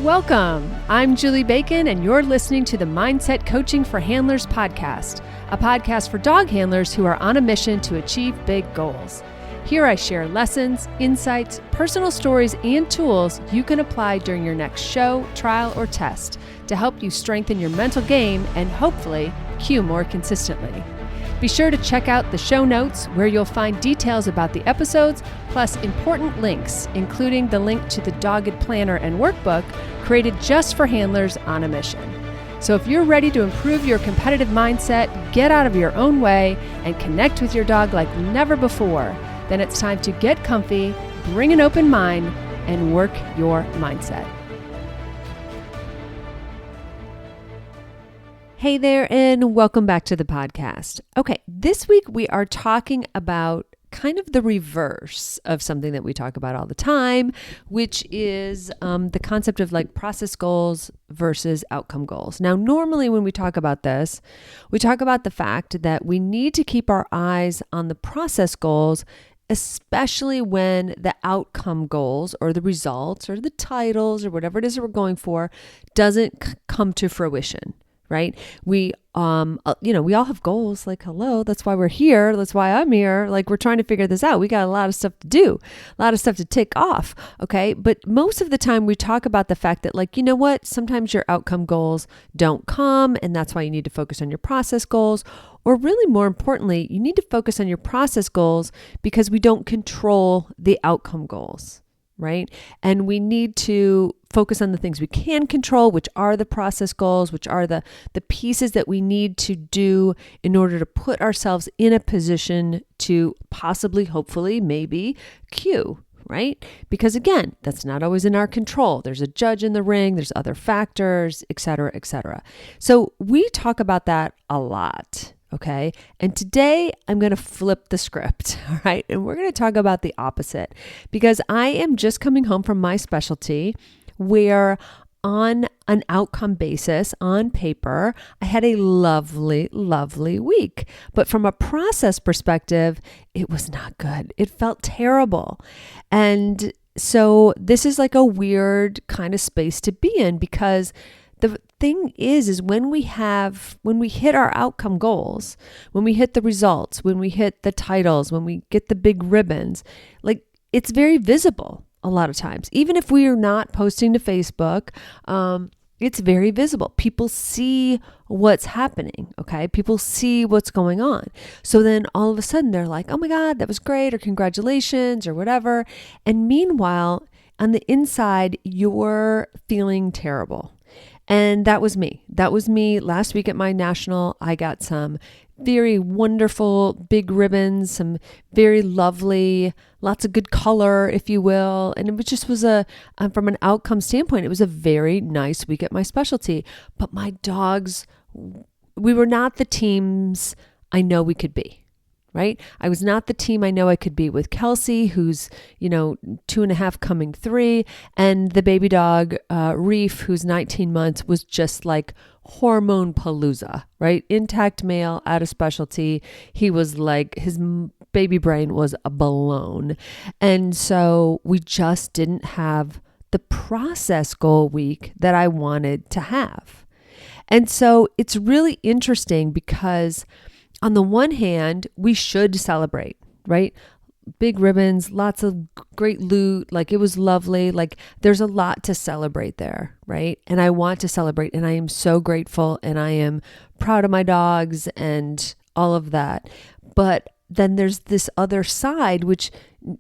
Welcome. I'm Julie Bacon, and you're listening to the Mindset Coaching for Handlers podcast, a podcast for dog handlers who are on a mission to achieve big goals. Here I share lessons, insights, personal stories, and tools you can apply during your next show, trial, or test to help you strengthen your mental game and hopefully cue more consistently. Be sure to check out the show notes where you'll find details about the episodes, plus important links, including the link to the Dogged Planner and Workbook created just for handlers on a mission. So if you're ready to improve your competitive mindset, get out of your own way, and connect with your dog like never before, then it's time to get comfy, bring an open mind, and work your mindset. Hey there, and welcome back to the podcast. Okay, this week we are talking about kind of the reverse of something that we talk about all the time, which is the concept of like process goals versus outcome goals. Now, normally when we talk about this, we talk about the fact that we need to keep our eyes on the process goals, especially when the outcome goals or the results or the titles or whatever it is that we're going for doesn't come to fruition. Right? We all have goals, like, hello, that's why we're here. That's why I'm here. Like, we're trying to figure this out. We got a lot of stuff to do, a lot of stuff to tick off. Okay. But most of the time we talk about the fact that, like, you know what, sometimes your outcome goals don't come, and that's why you need to focus on your process goals. Or really more importantly, you need to focus on your process goals because we don't control the outcome goals. Right? And we need to focus on the things we can control, which are the process goals, which are the pieces that we need to do in order to put ourselves in a position to possibly, hopefully, maybe cue, right? Because again, that's not always in our control. There's a judge in the ring, there's other factors, et cetera, et cetera. So we talk about that a lot. Okay. And today I'm going to flip the script. All right. And we're going to talk about the opposite because I am just coming home from my specialty where on an outcome basis on paper, I had a lovely, lovely week. But from a process perspective, it was not good. It felt terrible. And so this is like a weird kind of space to be in because the thing is when we hit our outcome goals, when we hit the results, when we hit the titles, when we get the big ribbons, like it's very visible a lot of times. Even if we are not posting to Facebook, it's very visible. People see what's happening, okay? People see what's going on. So then all of a sudden they're like, oh my God, that was great, or congratulations, or whatever. And meanwhile, on the inside, you're feeling terrible. And that was me. That was me last week at my national. I got some very wonderful big ribbons, some very lovely, lots of good color, if you will. And it just was from an outcome standpoint, it was a very nice week at my specialty. But my dogs, we were not the teams I know we could be. Right? I was not the team I know I could be with Kelsey, who's, 2.5 coming 3, and the baby dog, Reef, who's 19 months, was just like hormone palooza, right? Intact male at a specialty. He was like, his baby brain was a balloon. And so we just didn't have the process goal week that I wanted to have. And so it's really interesting because on the one hand, we should celebrate, right? Big ribbons, lots of great loot. Like it was lovely. Like there's a lot to celebrate there, right? And I want to celebrate and I am so grateful and I am proud of my dogs and all of that. But then there's this other side, which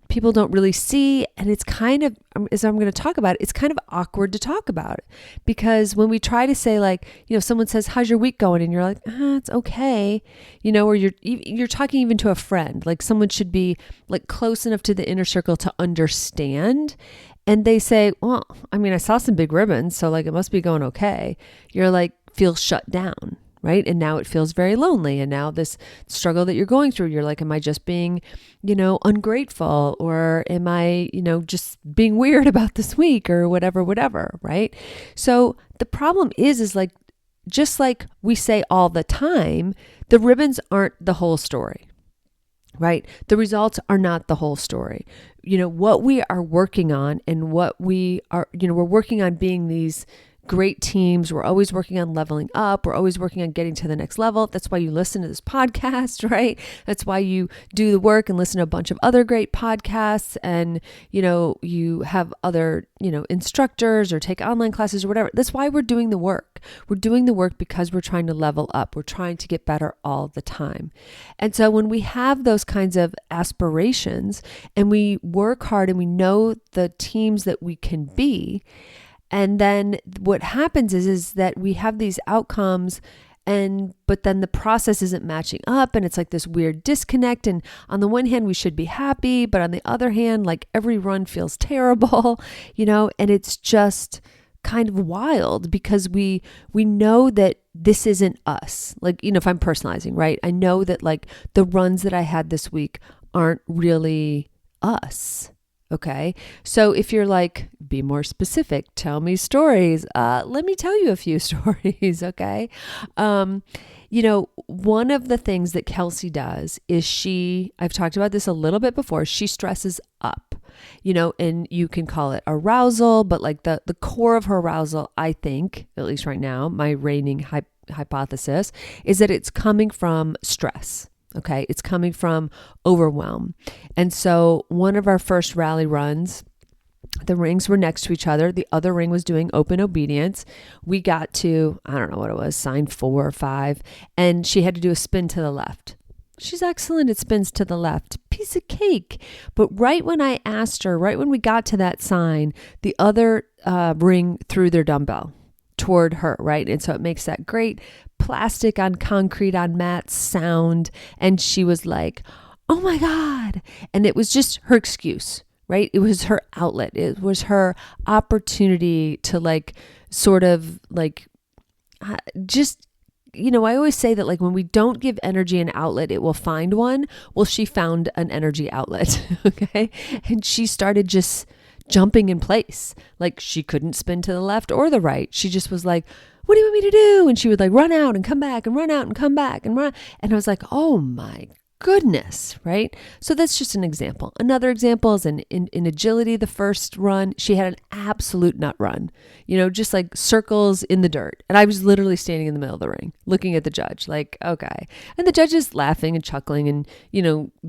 people don't really see. And it's kind of, as I'm going to talk about it, it's kind of awkward to talk about it because when we try to say like, someone says, how's your week going? And you're like, it's okay. Or you're talking even to a friend, like someone should be like close enough to the inner circle to understand. And they say, well, I saw some big ribbons, so like, it must be going okay. You're like, feel shut down. Right? And now it feels very lonely. And now this struggle that you're going through, you're like, am I just being, ungrateful? Or am I, just being weird about this week or whatever, right? So the problem is like, just like we say all the time, the ribbons aren't the whole story. right? The results are not the whole story. What we are working on and what we are, we're working on being these great teams. We're always working on leveling up. We're always working on getting to the next level. That's why you listen to this podcast, right? That's why you do the work and listen to a bunch of other great podcasts, and, you have other, instructors or take online classes or whatever. That's why we're doing the work. We're doing the work because we're trying to level up. We're trying to get better all the time. And so when we have those kinds of aspirations and we work hard and we know the teams that we can be, and then what happens is that we have these outcomes, but then the process isn't matching up, and it's like this weird disconnect. And on the one hand, we should be happy, but on the other hand, like every run feels terrible, and it's just kind of wild because we know that this isn't us. Like, if I'm personalizing, right? I know that like the runs that I had this week aren't really us. Okay. So if you're like, be more specific, tell me stories. Let me tell you a few stories. Okay. One of the things that Kelsey does is I've talked about this a little bit before. She stresses up, and you can call it arousal, but like the core of her arousal, I think, at least right now, my reigning hypothesis is that it's coming from stress. Okay, it's coming from overwhelm. And so one of our first rally runs, the rings were next to each other. The other ring was doing open obedience. We got to, I don't know what it was, sign 4 or 5, and she had to do a spin to the left. She's excellent at spins to the left, piece of cake. But right when I asked her, right when we got to that sign, the other ring threw their dumbbell toward her, right? And so it makes that great plastic on concrete on mat sound. And she was like, oh my God. And it was just her excuse, right? It was her outlet. It was her opportunity to like, sort of like, just, I always say that like when we don't give energy an outlet, it will find one. Well, she found an energy outlet. Okay. And she started just jumping in place. Like she couldn't spin to the left or the right. She just was like, what do you want me to do? And she would like run out and come back and run out and come back and run. And I was like, oh my goodness, right? So that's just an example. Another example is in agility, the first run, she had an absolute nut run, just like circles in the dirt. And I was literally standing in the middle of the ring looking at the judge like, okay. And the judge is laughing and chuckling and,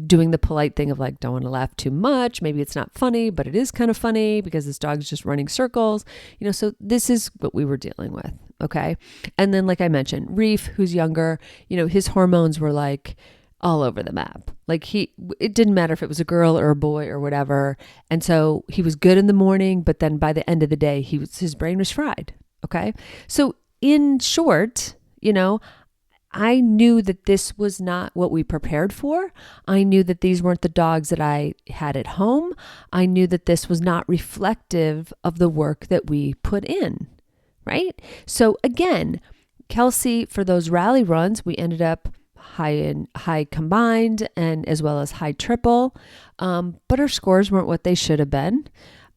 doing the polite thing of like, don't want to laugh too much. Maybe it's not funny, but it is kind of funny because this dog's just running circles, so this is what we were dealing with. Okay. And then, like I mentioned, Reef, who's younger, his hormones were like all over the map. Like it didn't matter if it was a girl or a boy or whatever. And so he was good in the morning, but then by the end of the day, his brain was fried. Okay. So in short, I knew that this was not what we prepared for. I knew that these weren't the dogs that I had at home. I knew that this was not reflective of the work that we put in. Right. So again, Kelsey, for those rally runs, we ended up high combined and as well as high triple. But her scores weren't what they should have been.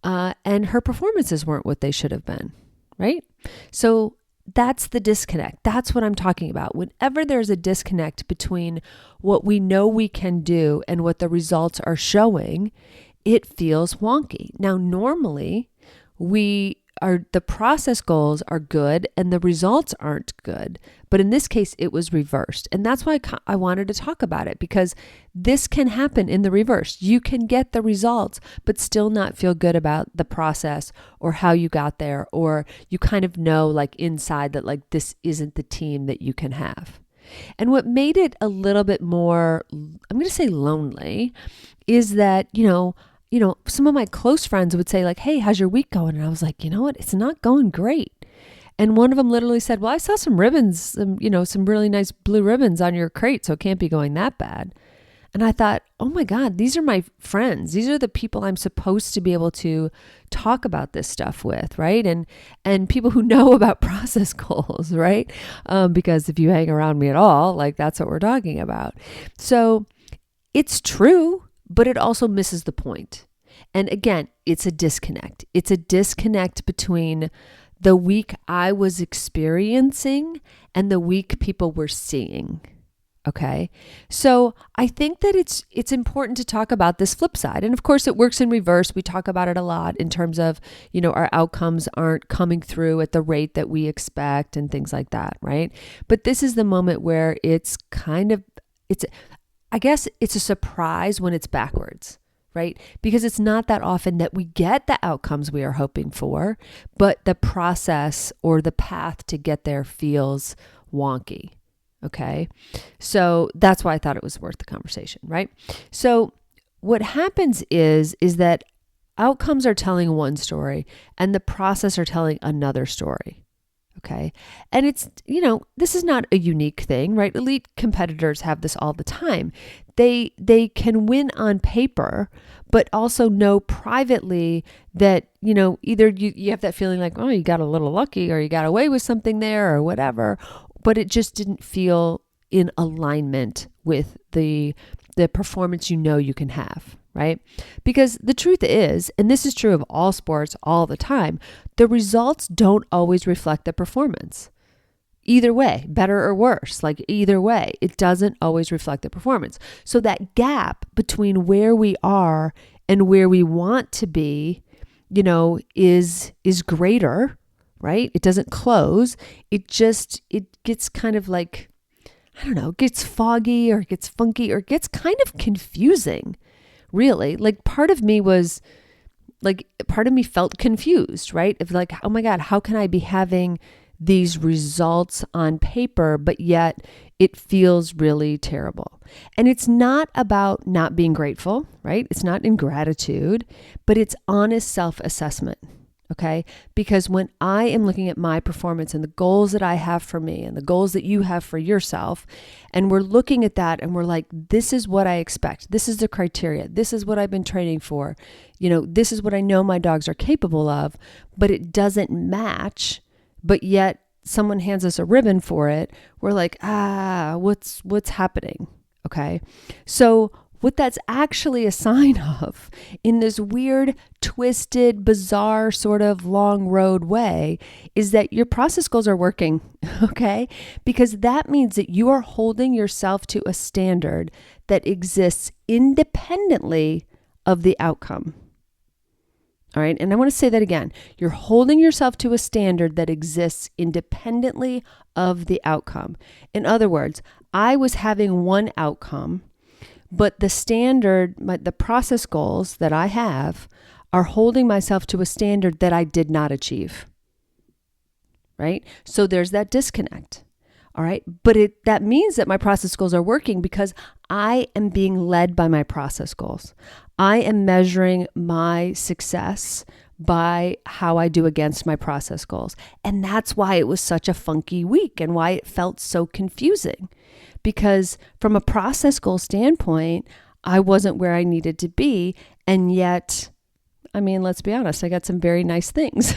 And her performances weren't what they should have been. Right. So that's the disconnect. That's what I'm talking about. Whenever there's a disconnect between what we know we can do and what the results are showing, it feels wonky. Now, normally the process goals are good and the results aren't good. But in this case, it was reversed. And that's why I wanted to talk about it, because this can happen in the reverse. You can get the results, but still not feel good about the process or how you got there, or you kind of know like inside that like this isn't the team that you can have. And what made it a little bit more, I'm going to say lonely, is that, some of my close friends would say like, hey, how's your week going? And I was like, you know what? It's not going great. And one of them literally said, well, I saw some ribbons, some really nice blue ribbons on your crate, so it can't be going that bad. And I thought, oh my God, these are my friends. These are the people I'm supposed to be able to talk about this stuff with, right? And people who know about process goals, right? Because if you hang around me at all, like that's what we're talking about. So it's true, but it also misses the point. And again, it's a disconnect. It's a disconnect between the week I was experiencing and the week people were seeing. Okay. So I think that it's important to talk about this flip side. And of course it works in reverse. We talk about it a lot in terms of, our outcomes aren't coming through at the rate that we expect and things like that, right? But this is the moment where I guess it's a surprise when it's backwards, right? Because it's not that often that we get the outcomes we are hoping for, but the process or the path to get there feels wonky. Okay. So that's why I thought it was worth the conversation, right? So what happens is that outcomes are telling one story and the process are telling another story. Okay. And it's, this is not a unique thing, right? Elite competitors have this all the time. They can win on paper, but also know privately that, either you have that feeling like, oh, you got a little lucky or you got away with something there or whatever, but it just didn't feel in alignment with the performance you can have, right? Because the truth is, and this is true of all sports all the time, the results don't always reflect the performance. Either way, better or worse, like either way, it doesn't always reflect the performance. So that gap between where we are and where we want to be, is greater, right? It doesn't close. It gets kind of like, I don't know, it gets foggy or it gets funky or it gets kind of confusing, really. Like part of me felt confused, right? Of like, oh my God, how can I be having these results on paper, but yet it feels really terrible? And it's not about not being grateful, right? It's not ingratitude, but it's honest self-assessment. Okay. Because when I am looking at my performance and the goals that I have for me and the goals that you have for yourself, and we're looking at that and we're like, this is what I expect. This is the criteria. This is what I've been training for. This is what I know my dogs are capable of, but it doesn't match, but yet someone hands us a ribbon for it. We're like, what's happening? Okay. So what that's actually a sign of in this weird, twisted, bizarre sort of long road way is that your process goals are working, okay? Because that means that you are holding yourself to a standard that exists independently of the outcome. All right. And I want to say that again. You're holding yourself to a standard that exists independently of the outcome. In other words, I was having one outcome, but the process goals that I have are holding myself to a standard that I did not achieve. Right? So there's that disconnect. All right. But that means that my process goals are working because I am being led by my process goals. I am measuring my success by how I do against my process goals. And that's why it was such a funky week and why it felt so confusing. Because from a process goal standpoint, I wasn't where I needed to be. And yet, let's be honest, I got some very nice things.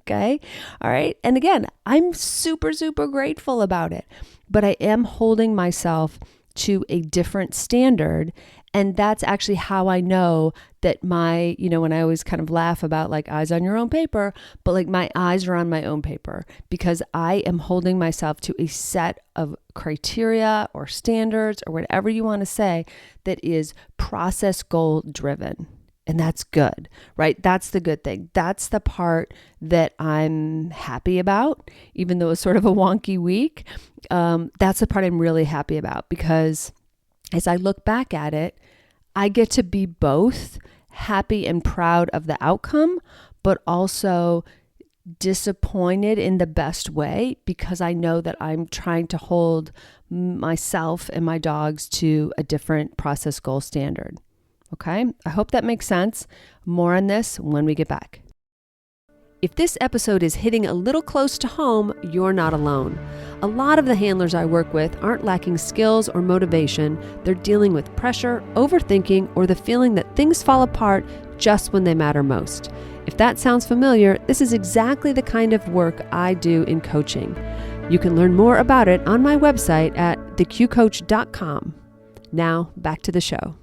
Okay. All right. And again, I'm super, super grateful about it, but I am holding myself to a different standard. And that's actually how I know that when I always kind of laugh about like eyes on your own paper, but like my eyes are on my own paper because I am holding myself to a set of criteria or standards or whatever you want to say that is process goal driven. And that's good, right? That's the good thing. That's the part that I'm happy about, even though it's sort of a wonky week. That's the part I'm really happy about because as I look back at it, I get to be both happy and proud of the outcome, but also disappointed in the best way because I know that I'm trying to hold myself and my dogs to a different process goal standard. Okay, I hope that makes sense. More on this when we get back. If this episode is hitting a little close to home, you're not alone. A lot of the handlers I work with aren't lacking skills or motivation. They're dealing with pressure, overthinking, or the feeling that things fall apart just when they matter most. If that sounds familiar, this is exactly the kind of work I do in coaching. You can learn more about it on my website at theqcoach.com. Now, back to the show.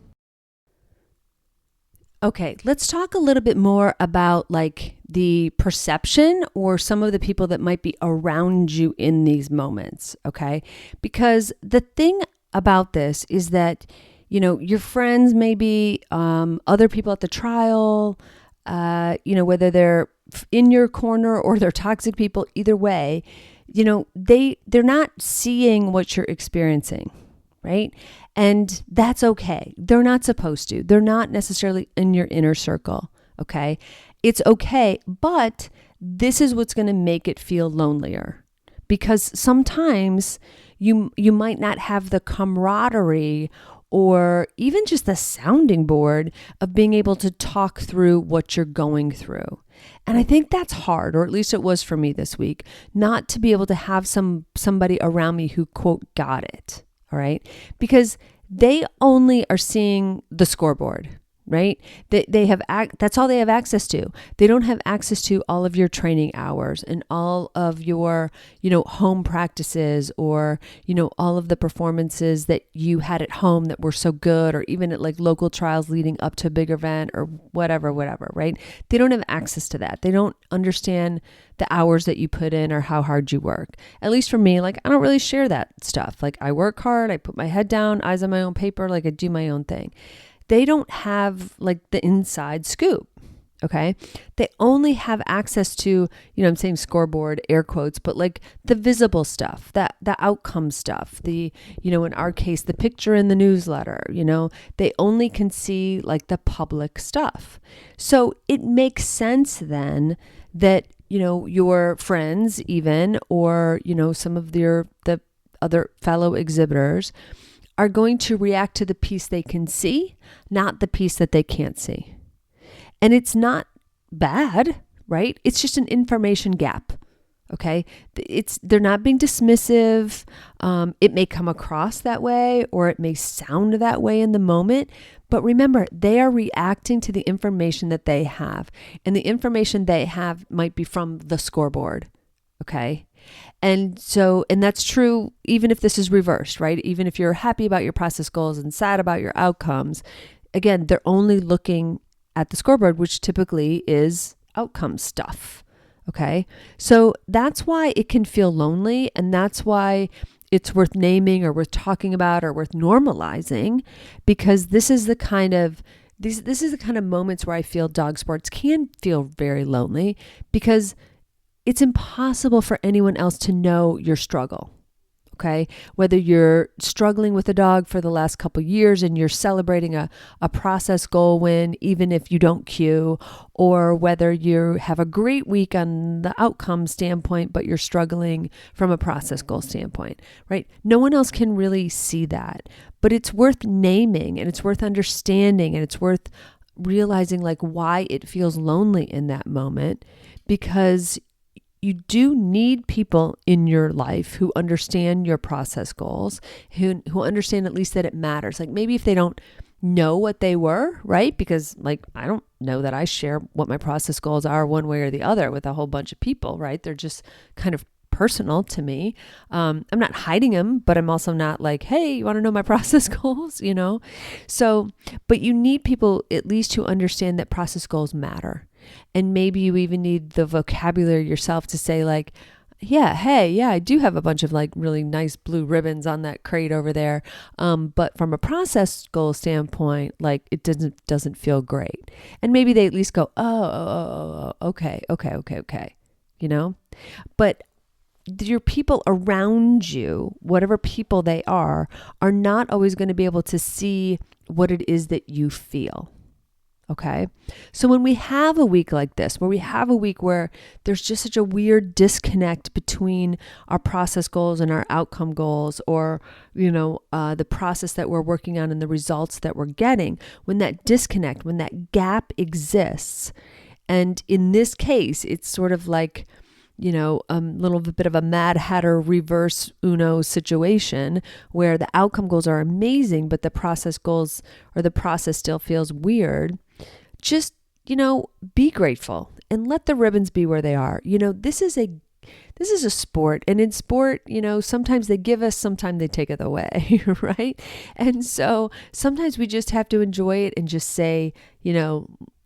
Okay, let's talk a little bit more about like the perception or some of the people that might be around you in these moments, okay? Because the thing about this is that, your friends, maybe other people at the trial, whether they're in your corner or they're toxic people, either way, they're not seeing what you're experiencing, right? And that's okay. They're not supposed to. They're not necessarily in your inner circle, okay? It's okay, but this is what's going to make it feel lonelier, because sometimes you might not have the camaraderie or even just the sounding board of being able to talk through what you're going through. And I think that's hard, or at least it was for me this week, not to be able to have somebody around me who, quote, got it, all right? Because they only are seeing the scoreboard, right? That's all they have access to. They don't have access to all of your training hours and all of your, home practices, or, all of the performances that you had at home that were so good, or even at like local trials leading up to a big event or whatever, right? They don't have access to that. They don't understand the hours that you put in or how hard you work. At least for me, like, I don't really share that stuff. Like, I work hard, I put my head down, eyes on my own paper, like I do my own thing. They don't have like the inside scoop, okay? They only have access to, I'm saying scoreboard, air quotes, but like the visible stuff, the outcome stuff, in our case, the picture in the newsletter, they only can see like the public stuff. So it makes sense then that, your friends even, or, some of the other fellow exhibitors are going to react to the piece they can see, not the piece that they can't see. And it's not bad, right? It's just an information gap, okay? They're not being dismissive. It may come across that way, or it may sound that way in the moment. But remember, they are reacting to the information that they have. And the information they have might be from the scoreboard, okay? And that's true even if this is reversed, right? Even if you're happy about your process goals and sad about your outcomes, again, they're only looking at the scoreboard, which typically is outcome stuff, okay? So that's why it can feel lonely, and that's why it's worth naming or worth talking about or worth normalizing, because this is the kind of moments where I feel dog sports can feel very lonely, because it's impossible for anyone else to know your struggle, okay? Whether you're struggling with a dog for the last couple of years and you're celebrating a process goal win, even if you don't cue, or whether you have a great week on the outcome standpoint, but you're struggling from a process goal standpoint, right? No one else can really see that, but it's worth naming, and it's worth understanding, and it's worth realizing like why it feels lonely in that moment, because you do need people in your life who understand your process goals, who understand at least that it matters. Like, maybe if they don't know what they were, right? Because like, I don't know that I share what my process goals are one way or the other with a whole bunch of people, right? They're just kind of personal to me. I'm not hiding them, but I'm also not like, hey, you want to know my process goals, So, but you need people at least who understand that process goals matter. And maybe you even need the vocabulary yourself to say like, I do have a bunch of like really nice blue ribbons on that crate over there. But from a process goal standpoint, like it doesn't feel great. And maybe they at least go, okay. But your people around you, whatever people they are not always going to be able to see what it is that you feel. Okay. So when we have a week like this, where we have a week where there's just such a weird disconnect between our process goals and our outcome goals, or, the process that we're working on and the results that we're getting, when that disconnect, when that gap exists, and in this case, it's sort of like, a little bit of a Mad Hatter reverse Uno situation where the outcome goals are amazing, but the process goals or the process still feels weird. Just, be grateful and let the ribbons be where they are. This is a sport, and in sport, sometimes they give us, sometimes they take it away, right? And so sometimes we just have to enjoy it and just say,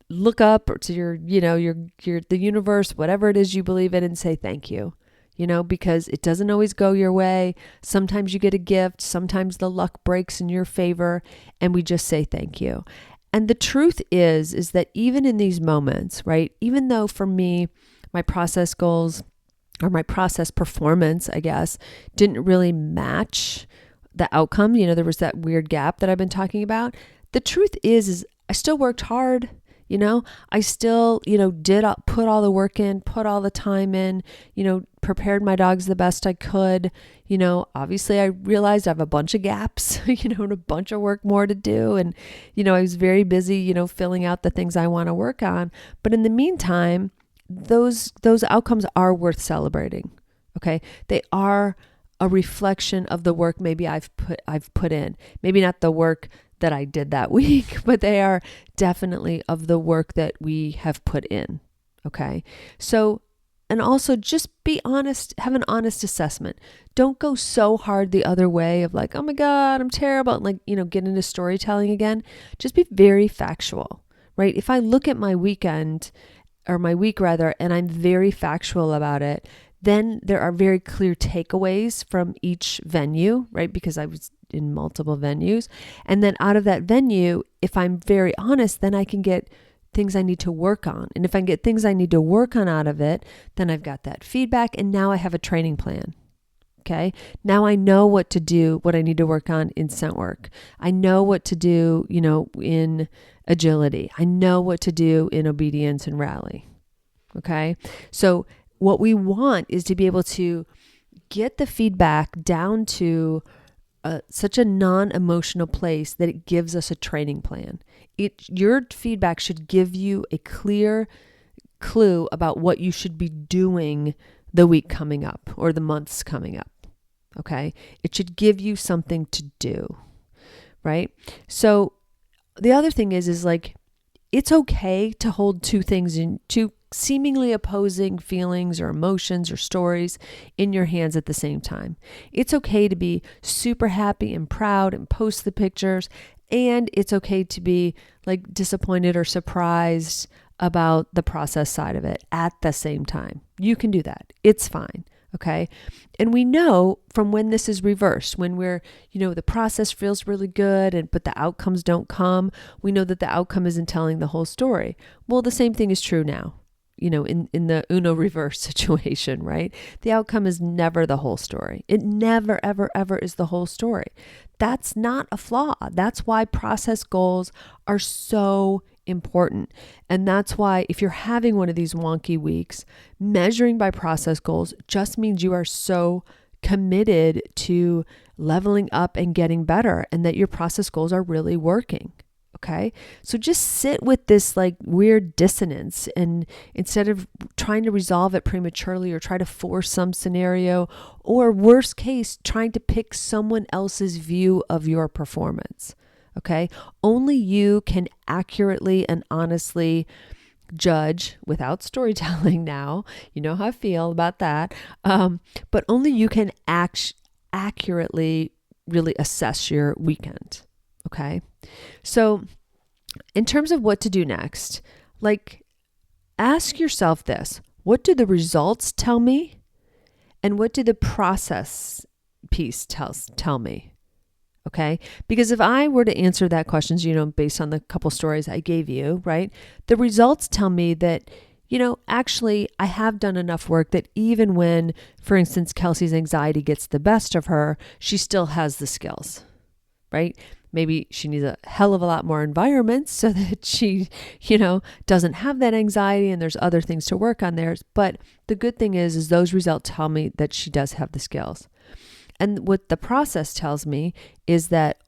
look up or to your the universe, whatever it is you believe in, and say thank you. because it doesn't always go your way. Sometimes you get a gift, sometimes the luck breaks in your favor, and we just say thank you. And the truth is that even in these moments, right, even though for me, my process goals or my process performance, I guess, didn't really match the outcome, there was that weird gap that I've been talking about. The truth is I still worked hard. I still, put all the work in, put all the time in, prepared my dogs the best I could. Obviously I realized I have a bunch of gaps, and a bunch of work more to do. And, I was very busy, filling out the things I want to work on. But in the meantime, those outcomes are worth celebrating. Okay. They are a reflection of the work maybe I've put in. Maybe not the work that I did that week, but they are definitely of the work that we have put in. Okay. So, and also just be honest, have an honest assessment. Don't go so hard the other way of like, oh my God, I'm terrible. And get into storytelling again. Just be very factual, right? If I look at my weekend or my week rather, and I'm very factual about it, then there are very clear takeaways from each venue, right? Because I was in multiple venues. And then out of that venue, if I'm very honest, then I can get things I need to work on. And if I get things I need to work on out of it, then I've got that feedback. And now I have a training plan. Okay. Now I know what to do, what I need to work on in scent work. I know what to do, in agility. I know what to do in obedience and rally. Okay. So what we want is to be able to get the feedback down to such a non-emotional place that it gives us a training plan. Your feedback should give you a clear clue about what you should be doing the week coming up or the months coming up. Okay. It should give you something to do. Right. So the other thing is like, it's okay to hold two seemingly opposing feelings or emotions or stories in your hands at the same time. It's okay to be super happy and proud and post the pictures. And it's okay to be like disappointed or surprised about the process side of it at the same time. You can do that. It's fine. Okay. And we know from when this is reversed, when we're, the process feels really good but the outcomes don't come, we know that the outcome isn't telling the whole story. Well, the same thing is true now, in the Uno reverse situation, right? The outcome is never the whole story. It never, ever, ever is the whole story. That's not a flaw. That's why process goals are so important. And that's why if you're having one of these wonky weeks, measuring by process goals just means you are so committed to leveling up and getting better and that your process goals are really working. Okay. So just sit with this like weird dissonance, and instead of trying to resolve it prematurely or try to force some scenario, or worst case, trying to pick someone else's view of your performance. Okay. Only you can accurately and honestly judge without storytelling now. You know how I feel about that. But only you can accurately really assess your weekend. Okay. So in terms of what to do next, like ask yourself this: what do the results tell me? And what do the process piece tell me? Okay. Because if I were to answer that question, based on the couple stories I gave you, right? The results tell me that, actually I have done enough work that even when, for instance, Kelsey's anxiety gets the best of her, she still has the skills, right? Maybe she needs a hell of a lot more environments so that she, doesn't have that anxiety, and there's other things to work on there. But the good thing is those results tell me that she does have the skills. And what the process tells me is that,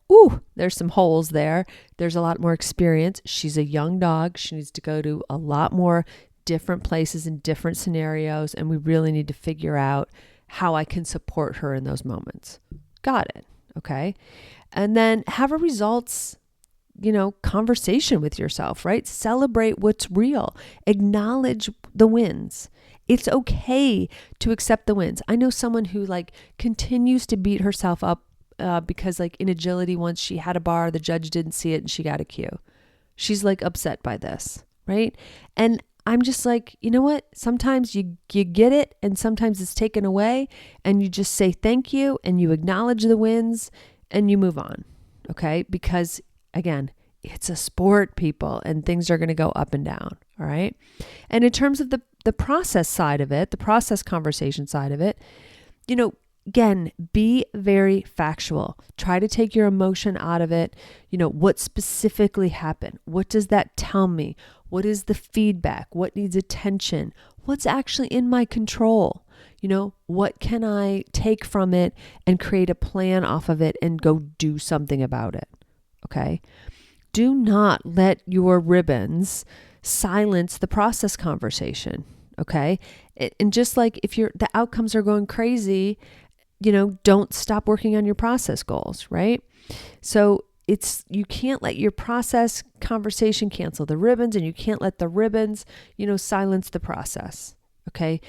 there's some holes there. There's a lot more experience. She's a young dog. She needs to go to a lot more different places in different scenarios. And we really need to figure out how I can support her in those moments. Got it. Okay. And then have a results, conversation with yourself, right? Celebrate what's real. Acknowledge the wins. It's okay to accept the wins. I know someone who continues to beat herself up because in agility, once she had a bar, the judge didn't see it and she got a cue. She's upset by this, right? And I'm just like, you know what? Sometimes you get it and sometimes it's taken away, and you just say thank you and you acknowledge the wins and you move on. Okay? Because again, it's a sport, people, and things are going to go up and down. All right. And in terms of the process side of it, the process conversation side of it, again, be very factual. Try to take your emotion out of it. What specifically happened? What does that tell me? What is the feedback? What needs attention? What's actually in my control? What can I take from it and create a plan off of it and go do something about it? Okay. Do not let your ribbons silence the process conversation. Okay. And just like if the outcomes are going crazy, don't stop working on your process goals, right? So you can't let your process conversation cancel the ribbons, and you can't let the ribbons, silence the process. Okay.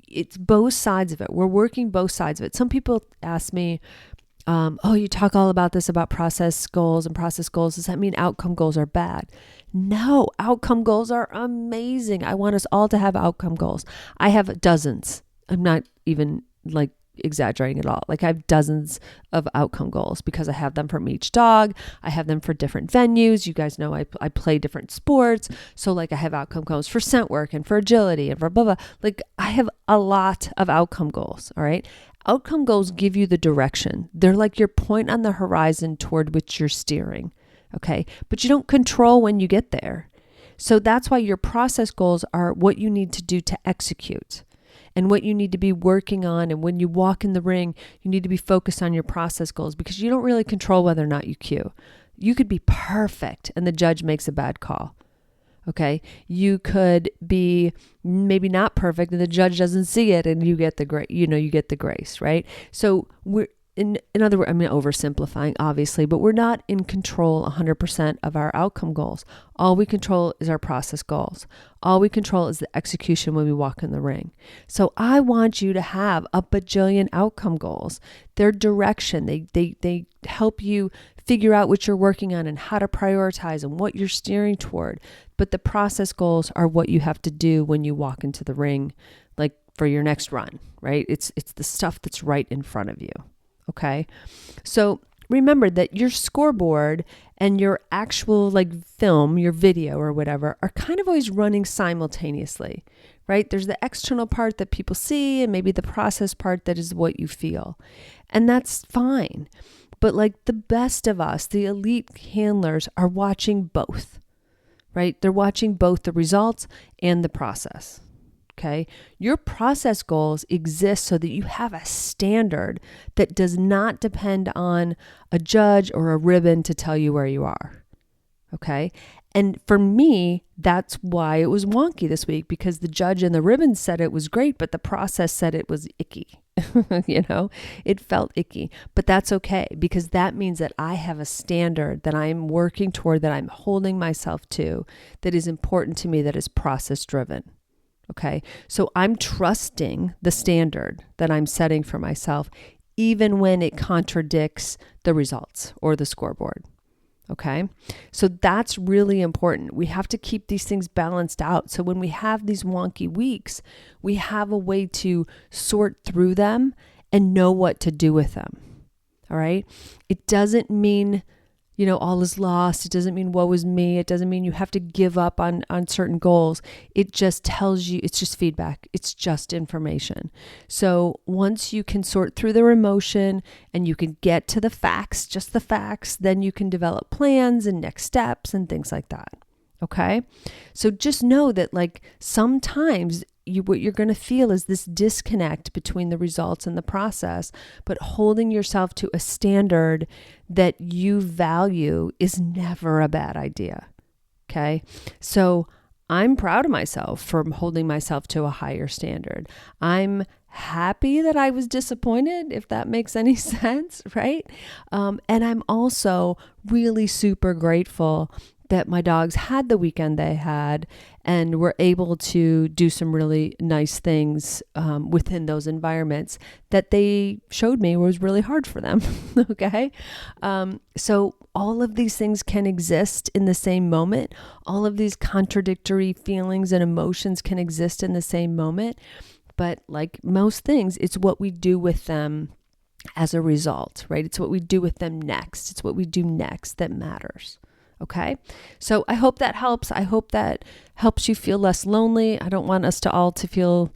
It's both sides of it. We're working both sides of it. Some people ask me, you talk all about this, about process goals and process goals. Does that mean outcome goals are bad? No, outcome goals are amazing. I want us all to have outcome goals. I have dozens. I'm not even exaggerating at all. I have dozens of outcome goals because I have them from each dog. I have them for different venues. You guys know I play different sports. So I have outcome goals for scent work and for agility and for blah, blah. I have a lot of outcome goals. All right. Outcome goals give you the direction. They're like your point on the horizon toward which you're steering. Okay. But you don't control when you get there. So that's why your process goals are what you need to do to execute and what you need to be working on. And when you walk in the ring, you need to be focused on your process goals, because you don't really control whether or not you cue. You could be perfect and the judge makes a bad call. Okay. You could be maybe not perfect and the judge doesn't see it and you get the grace, right? So we're in other words, I'm oversimplifying obviously, but we're not in control 100% of our outcome goals. All we control is our process goals. All we control is the execution when we walk in the ring. So I want you to have a bajillion outcome goals. Their direction, they help you figure out what you're working on and how to prioritize and what you're steering toward. But the process goals are what you have to do when you walk into the ring, for your next run, right? It's the stuff that's right in front of you. Okay. So remember that your scoreboard and your actual film, your video or whatever, are kind of always running simultaneously, right? There's the external part that people see and maybe the process part that is what you feel. And that's fine. But the best of us, the elite handlers, are watching both, right? They're watching both the results and the process. Okay. Your process goals exist so that you have a standard that does not depend on a judge or a ribbon to tell you where you are. Okay. And for me, that's why it was wonky this week, because the judge and the ribbon said it was great, but the process said it was icky. It felt icky, but that's okay, because that means that I have a standard that I'm working toward, that I'm holding myself to, that is important to me, that is process driven. Okay. So I'm trusting the standard that I'm setting for myself, even when it contradicts the results or the scoreboard. Okay. So that's really important. We have to keep these things balanced out. So when we have these wonky weeks, we have a way to sort through them and know what to do with them. All right. It doesn't mean, all is lost. It doesn't mean woe is me. It doesn't mean you have to give up on certain goals. It just tells you, it's just feedback. It's just information. So once you can sort through their emotion and you can get to the facts, just the facts, then you can develop plans and next steps and things like that. Okay. So just know that sometimes what you're going to feel is this disconnect between the results and the process, but holding yourself to a standard that you value is never a bad idea. Okay. So I'm proud of myself for holding myself to a higher standard. I'm happy that I was disappointed, if that makes any sense, right? And I'm also really super grateful that my dogs had the weekend they had and were able to do some really nice things within those environments that they showed me was really hard for them. Okay. So all of these things can exist in the same moment. All of these contradictory feelings and emotions can exist in the same moment. But like most things, it's what we do with them as a result, right? It's what we do with them next. It's what we do next that matters. Okay. So I hope that helps. I hope that helps you feel less lonely. I don't want us to all to feel,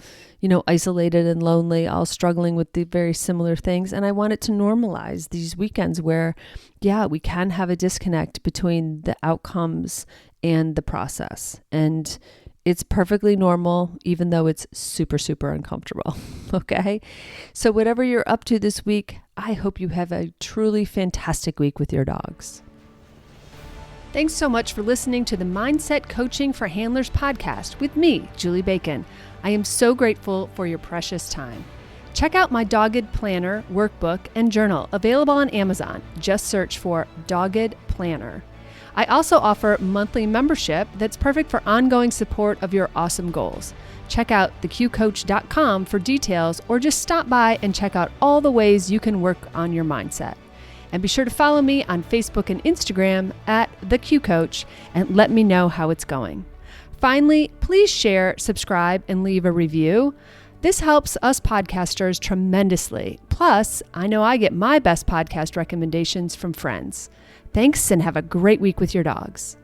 isolated and lonely, all struggling with the very similar things. And I want it to normalize these weekends where, we can have a disconnect between the outcomes and the process. And it's perfectly normal, even though it's super, super uncomfortable. Okay. So whatever you're up to this week, I hope you have a truly fantastic week with your dogs. Thanks so much for listening to the Mindset Coaching for Handlers podcast with me, Julie Bacon. I am so grateful for your precious time. Check out my Dogged Planner workbook and journal available on Amazon. Just search for Dogged Planner. I also offer monthly membership that's perfect for ongoing support of your awesome goals. Check out theqcoach.com for details, or just stop by and check out all the ways you can work on your mindset. And be sure to follow me on Facebook and Instagram at theqcoach and let me know how it's going. Finally, please share, subscribe, and leave a review. This helps us podcasters tremendously. Plus, I know I get my best podcast recommendations from friends. Thanks, and have a great week with your dogs.